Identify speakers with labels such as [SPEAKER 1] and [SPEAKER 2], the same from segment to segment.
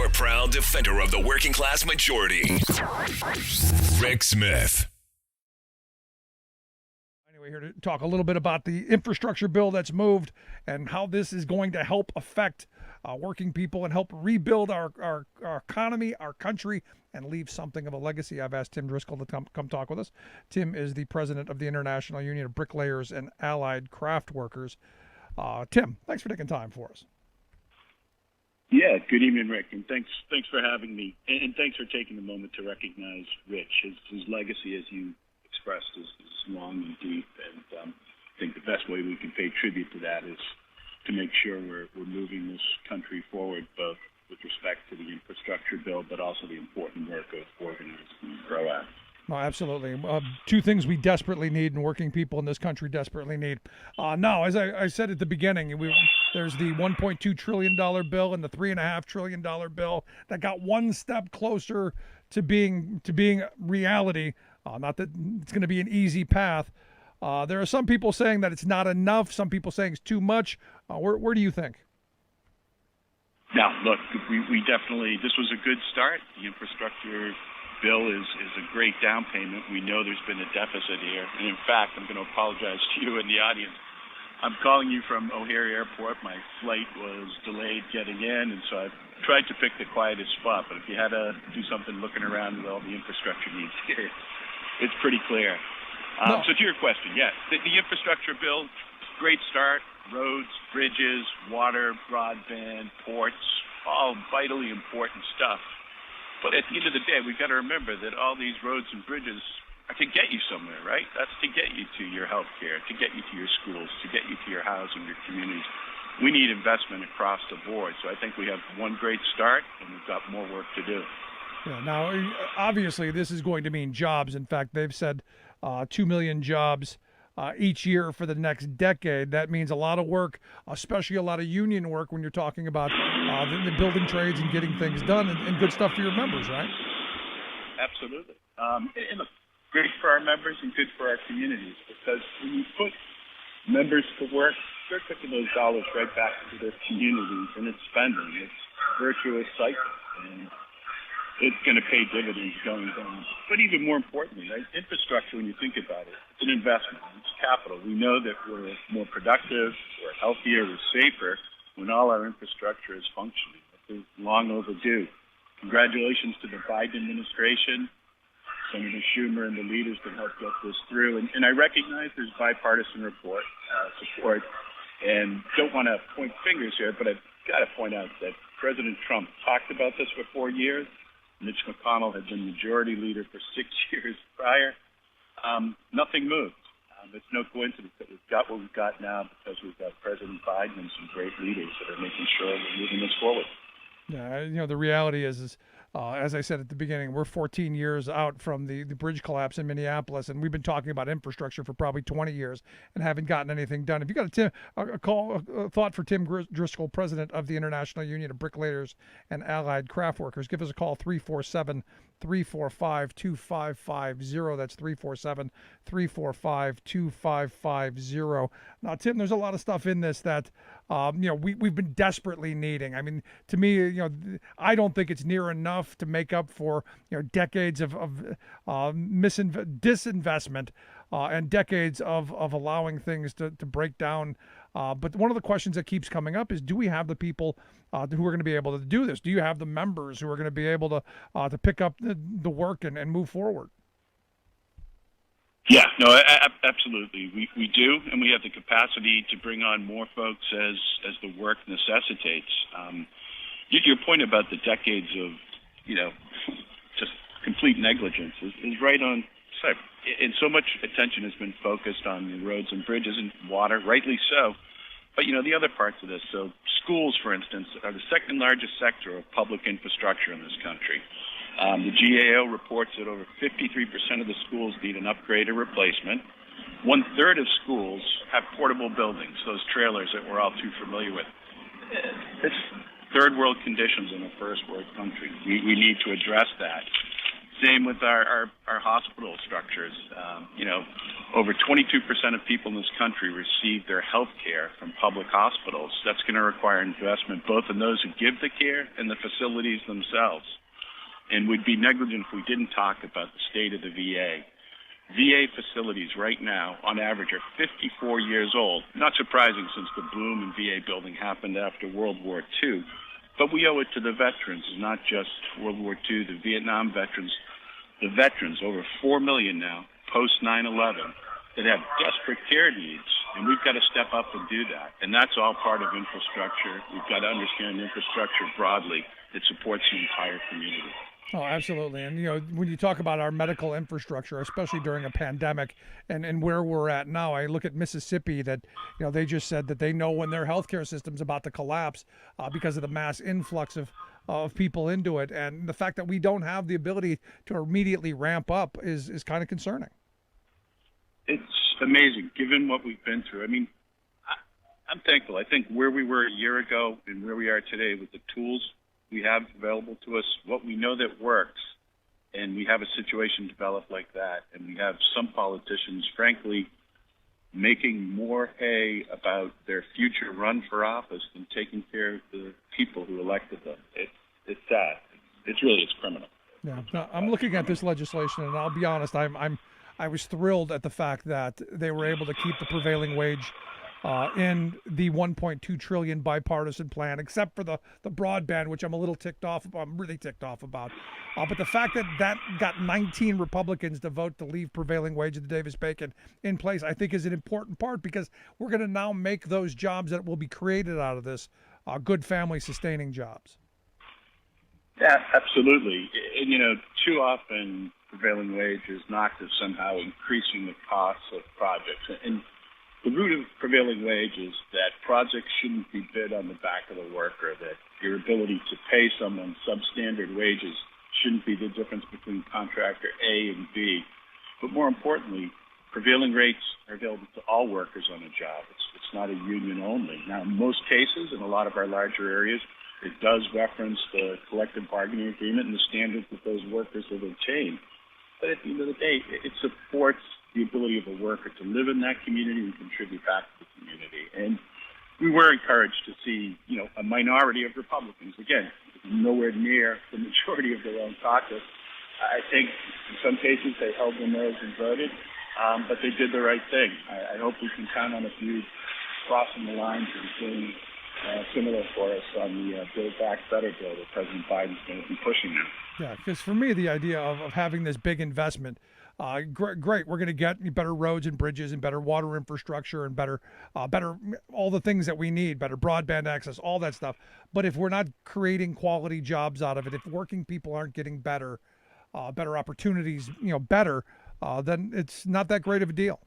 [SPEAKER 1] your proud defender of the working class majority, Rick Smith.
[SPEAKER 2] Anyway, here to talk a little bit about the infrastructure bill that's moved and how this is going to help affect working people and help rebuild our economy, our country, and leave something of a legacy. I've asked Tim Driscoll to come talk with us. Tim is the president of the International Union of Bricklayers and Allied Craft Workers. Tim, thanks for taking time for us.
[SPEAKER 3] Yeah, good evening, Rick, and thanks for having me, and thanks for taking the moment to recognize Rich. His legacy, as you expressed, is long and deep, and I think the best way we can pay tribute to that is to make sure we're moving this country forward, both with respect to the infrastructure bill, but also the important work of Organize and Grow Act.
[SPEAKER 2] No, absolutely. Two things we desperately need and working people in this country desperately need. Now, as I said at the beginning, there's the $1.2 trillion bill and the $3.5 trillion bill that got one step closer to being reality. Not that it's going to be an easy path. There are some people saying that it's not enough. Some people saying it's too much. Where do you think?
[SPEAKER 3] Now, look, we definitely, this was a good start. The infrastructure bill is a great down payment. We know there's been a deficit here. And in fact, I'm going to apologize to you and the audience. I'm calling you from O'Hare Airport. My flight was delayed getting in, and so I've tried to pick the quietest spot. But if you had to do something looking around with all the infrastructure needs here, it's pretty clear. So to your question, yes, the infrastructure bill, great start. Roads, bridges, water, broadband, ports, all vitally important stuff. But at the end of the day, we've got to remember that all these roads and bridges are to get you somewhere, right? That's to get you to your health care, to get you to your schools, to get you to your housing, your communities. We need investment across the board. So I think we have one great start, and we've got more work to do.
[SPEAKER 2] Yeah, now, obviously, this is going to mean jobs. In fact, they've said 2 million jobs each year for the next decade. That means a lot of work, especially a lot of union work when you're talking about the building trades and getting things done and good stuff for your members, right?
[SPEAKER 3] Absolutely. And look, great for our members and good for our communities, because when you put members to work, they're taking those dollars right back to their communities, and it's spending. It's a virtuous cycle, and it's going to pay dividends going down. But even more importantly, right, infrastructure, when you think about it, it's an investment. It's capital. We know that we're more productive, we're healthier, we're safer when all our infrastructure is functioning. It's long overdue. Congratulations to the Biden administration, Senator Schumer, and the leaders that helped get this through. And I recognize there's bipartisan support, and don't want to point fingers here, but I've got to point out that President Trump talked about this for 4 years. Mitch McConnell had been majority leader for 6 years prior. Nothing moved. It's no coincidence that we've got what we've got now because we've got President Biden and some great leaders that are making sure we're moving this forward.
[SPEAKER 2] Yeah, the reality is as I said at the beginning, we're 14 years out from the bridge collapse in Minneapolis, and we've been talking about infrastructure for probably 20 years and haven't gotten anything done. If you got a thought for Tim Driscoll, president of the International Union of Bricklayers and Allied Craft Workers, give us a call, 347-345-2550. That's 347-345-2550. Now, Tim, there's a lot of stuff in this that we've been desperately needing. I mean, to me, I don't think it's near enough to make up for decades of disinvestment and decades of allowing things to break down. But one of the questions that keeps coming up is, do we have the people who are going to be able to do this? Do you have the members who are going to be able to pick up the work and move forward?
[SPEAKER 3] Yeah, no, absolutely. We do, and we have the capacity to bring on more folks as the work necessitates. Your point about the decades of, just complete negligence is right on site. And so much attention has been focused on the roads and bridges and water, rightly so. But, the other parts of this, so schools, for instance, are the second largest sector of public infrastructure in this country. The GAO reports that over 53% of the schools need an upgrade or replacement. 1/3 of schools have portable buildings, those trailers that we're all too familiar with. It's third world conditions in a first world country. We need to address that. Same with our hospital structures. over 22% of people in this country receive their health care from public hospitals. That's going to require investment both in those who give the care and the facilities themselves. And we'd be negligent if we didn't talk about the state of the VA. VA facilities right now, on average, are 54 years old. Not surprising since the boom in VA building happened after World War II. But we owe it to the veterans, not just World War II, the Vietnam veterans. The veterans, over 4 million now, post 9/11, that have desperate care needs, and we've got to step up and do that. And that's all part of infrastructure. We've got to understand infrastructure broadly that supports the entire community.
[SPEAKER 2] Oh, absolutely. And, when you talk about our medical infrastructure, especially during a pandemic and where we're at now, I look at Mississippi that, they just said that they know when their healthcare system's about to collapse because of the mass influx of people into it. And the fact that we don't have the ability to immediately ramp up is kind of concerning.
[SPEAKER 3] It's amazing, given what we've been through. I mean, I'm thankful. I think where we were a year ago and where we are today with the tools we have available to us, what we know that works, and we have a situation developed like that, and we have some politicians, frankly, making more hay about their future run for office than taking care of the people who elected them. It's sad. It's criminal.
[SPEAKER 2] Yeah, no, I'm looking at this legislation, and I'll be honest, I was thrilled at the fact that they were able to keep the prevailing wage in the $1.2 trillion bipartisan plan, except for the broadband, which I'm a little ticked off. I'm really ticked off about. But the fact that got 19 Republicans to vote to leave prevailing wage of the Davis-Bacon in place, I think is an important part, because we're going to now make those jobs that will be created out of this good family-sustaining jobs.
[SPEAKER 3] Yeah, absolutely. And, too often prevailing wage is knocked as somehow increasing the costs of projects. And the root of prevailing wage is that projects shouldn't be bid on the back of the worker, that your ability to pay someone substandard wages shouldn't be the difference between contractor A and B. But more importantly, prevailing rates are available to all workers on a job. It's not a union only. Now, in most cases, in a lot of our larger areas, it does reference the collective bargaining agreement and the standards that those workers have obtained. But at the end of the day, it supports the ability of a worker to live in that community and contribute back to the community. And we were encouraged to see, a minority of Republicans, again, nowhere near the majority of their own caucus. I think in some cases they held their nose and voted, but they did the right thing. I hope we can count on a few crossing the lines and doing similar for us on the Build Back Better bill that President Biden's going to be pushing now.
[SPEAKER 2] Yeah, because for me, the idea of having this big investment, great, we're going to get better roads and bridges and better water infrastructure and better all the things that we need, better broadband access, all that stuff. But if we're not creating quality jobs out of it, if working people aren't getting better opportunities, better, then it's not that great of a deal.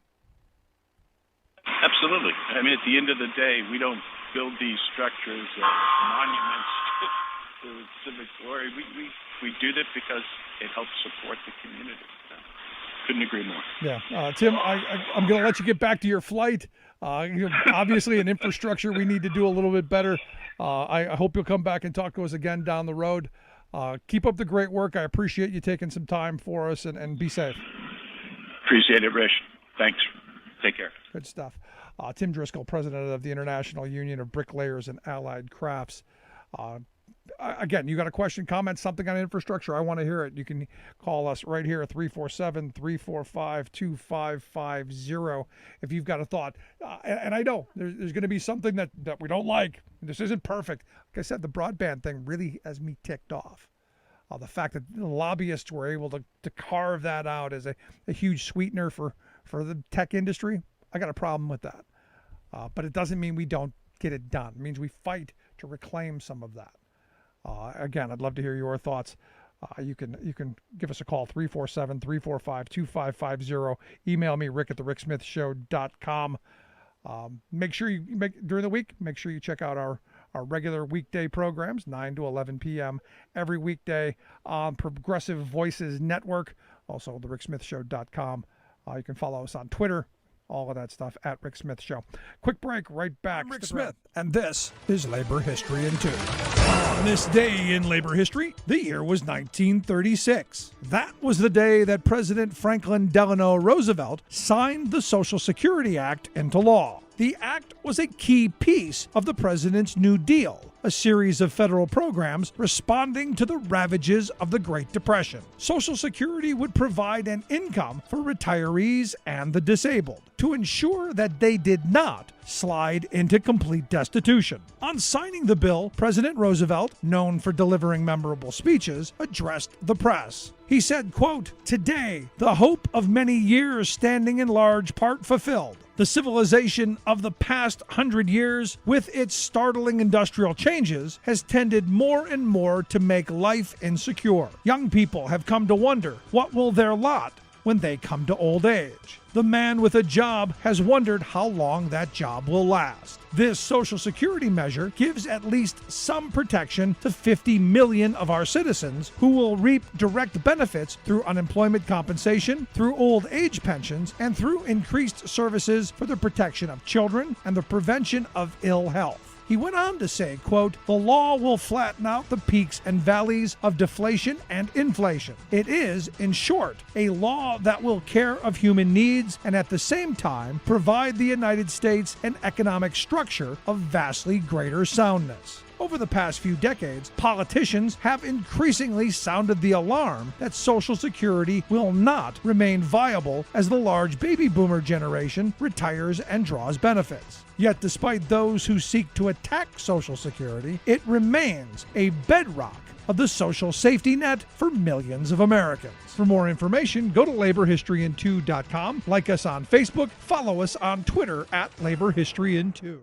[SPEAKER 3] Absolutely. I mean, at the end of the day, we don't build these structures as monuments to civic glory. We do this because it helps support the community. Couldn't agree more.
[SPEAKER 2] Yeah. Tim, I'm going to let you get back to your flight. Obviously, in infrastructure, we need to do a little bit better. I hope you'll come back and talk to us again down the road. Keep up the great work. I appreciate you taking some time for us, and be safe.
[SPEAKER 3] Appreciate it, Rich. Thanks. Take care.
[SPEAKER 2] Good stuff. Tim Driscoll, president of the International Union of Bricklayers and Allied Crafts. Again, you got a question, comment, something on infrastructure, I want to hear it. You can call us right here at 347-345-2550 if you've got a thought. And I know there's going to be something that we don't like. This isn't perfect. Like I said, the broadband thing really has me ticked off. The fact that the lobbyists were able to carve that out as a huge sweetener for the tech industry, I got a problem with that. But it doesn't mean we don't get it done. It means we fight to reclaim some of that. Again, I'd love to hear your thoughts. You can give us a call, 347-345-2550. Email me, rick@thericksmithshow.com. Make sure during the week, make sure you check out our regular weekday programs, 9 to 11 p.m. every weekday on Progressive Voices Network, also thericksmithshow.com. You can follow us on Twitter, all of that stuff at Rick Smith Show. Quick break, right back.
[SPEAKER 4] I'm Rick Smith, and this is Labor History in 2.
[SPEAKER 2] On this day in labor history, the year was 1936. That was the day that President Franklin Delano Roosevelt signed the Social Security Act into law. The act was a key piece of the president's New Deal, a series of federal programs responding to the ravages of the Great Depression. Social Security would provide an income for retirees and the disabled to ensure that they did not slide into complete destitution. On signing the bill, President Roosevelt, known for delivering memorable speeches, addressed the press. He said, quote, "Today, the hope of many years standing in large part fulfilled. The civilization of the past 100 years, with its startling industrial changes, has tended more and more to make life insecure. Young people have come to wonder, what will their lot when they come to old age? The man with a job has wondered how long that job will last. This Social Security measure gives at least some protection to 50 million of our citizens who will reap direct benefits through unemployment compensation, through old age pensions, and through increased services for the protection of children and the prevention of ill health." He went on to say, quote, "The law will flatten out the peaks and valleys of deflation and inflation. It is, in short, a law that will care of human needs and at the same time provide the United States an economic structure of vastly greater soundness." Over the past few decades, politicians have increasingly sounded the alarm that Social Security will not remain viable as the large baby boomer generation retires and draws benefits. Yet despite those who seek to attack Social Security, it remains a bedrock of the social safety net for millions of Americans. For more information, go to laborhistoryin2.com, like us on Facebook, follow us on Twitter @laborhistoryin2.